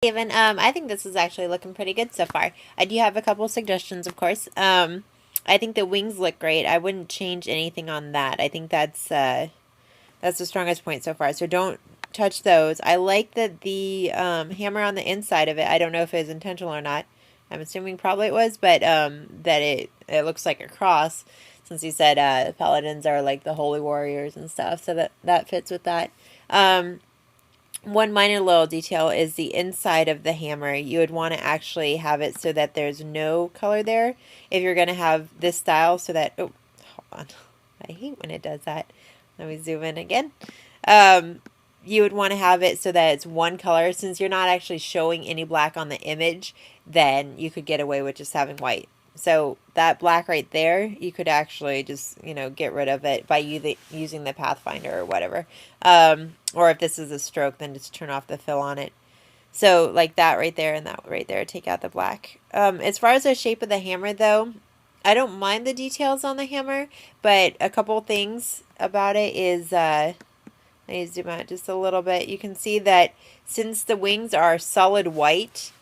Steven, I think this is actually looking pretty good so far. I do have a couple suggestions, of course. I think the wings look great. I wouldn't change anything on that. I think that's the strongest point so far. So don't touch those. I like that the hammer on the inside of it. I don't know if it was intentional or not. I'm assuming probably it was, but that it looks like a cross, since you said paladins are like the holy warriors and stuff. So that fits with that. One minor little detail is the inside of the hammer. You would want to actually have it so that there's no color there. If you're going to have this style so that, oh, hold on. I hate when it does that. Let me zoom in again. You would want to have it so that it's one color. Since you're not actually showing any black on the image, then you could get away with just having white. So that black right there, you could actually just, get rid of it by using the Pathfinder or whatever. Or if this is a stroke, then just turn off the fill on it. So like that right there and that right there, take out the black. As far as the shape of the hammer though, I don't mind the details on the hammer, but a couple things about it is, let me zoom out just a little bit. You can see that since the wings are solid white,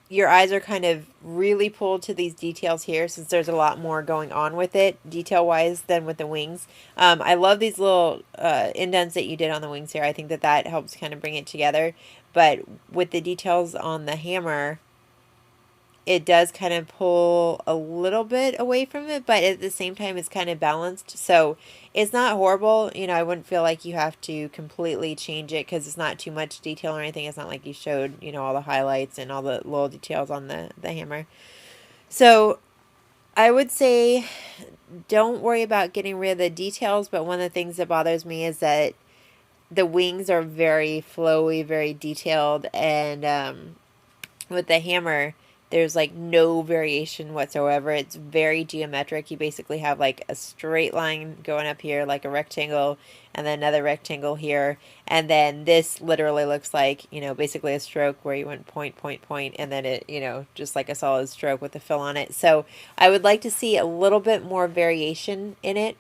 your eyes are kind of really pulled to these details here, since there's a lot more going on with it detail-wise than with the wings. I love these little indents that you did on the wings here. I think that helps kind of bring it together. But with the details on the hammer, it does kind of pull a little bit away from it, but at the same time it's kind of balanced. So it's not horrible. I wouldn't feel like you have to completely change it because it's not too much detail or anything. It's not like you showed, all the highlights and all the little details on the hammer. So I would say don't worry about getting rid of the details, but one of the things that bothers me is that the wings are very flowy, very detailed, and with the hammer, there's like no variation whatsoever. It's very geometric. You basically have like a straight line going up here, like a rectangle, and then another rectangle here. And then this literally looks like, basically a stroke where you went point, point, point, and then it, just like a solid stroke with a fill on it. So I would like to see a little bit more variation in it.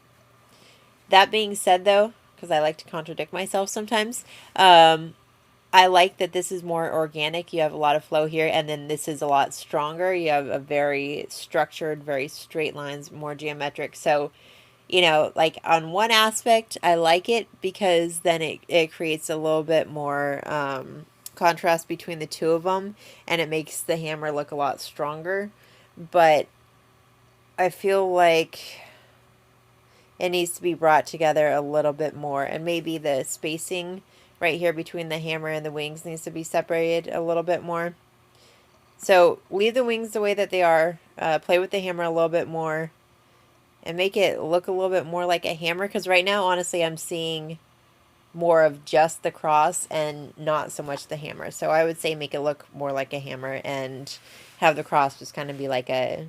That being said, though, because I like to contradict myself sometimes, I like that this is more organic. You have a lot of flow here, and then this is a lot stronger. You have a very structured, very straight lines, more geometric. So, like on one aspect, I like it because then it creates a little bit more contrast between the two of them, and it makes the hammer look a lot stronger. But I feel like it needs to be brought together a little bit more, and maybe the spacing right here between the hammer and the wings needs to be separated a little bit more. So leave the wings the way that they are. Play with the hammer a little bit more and make it look a little bit more like a hammer, because right now, honestly, I'm seeing more of just the cross and not so much the hammer. So I would say make it look more like a hammer and have the cross just kind of be like a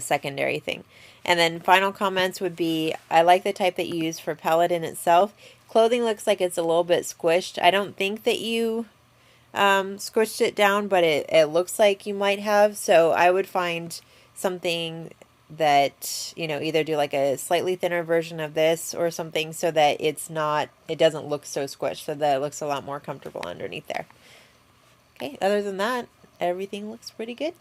secondary thing. And then final comments would be, I like the type that you use for Paladin itself. Clothing looks like it's a little bit squished. I don't think that you squished it down, but it looks like you might have. So I would find something that, either do like a slightly thinner version of this or something, so that it doesn't look so squished, so that it looks a lot more comfortable underneath there. Okay, other than that, everything looks pretty good.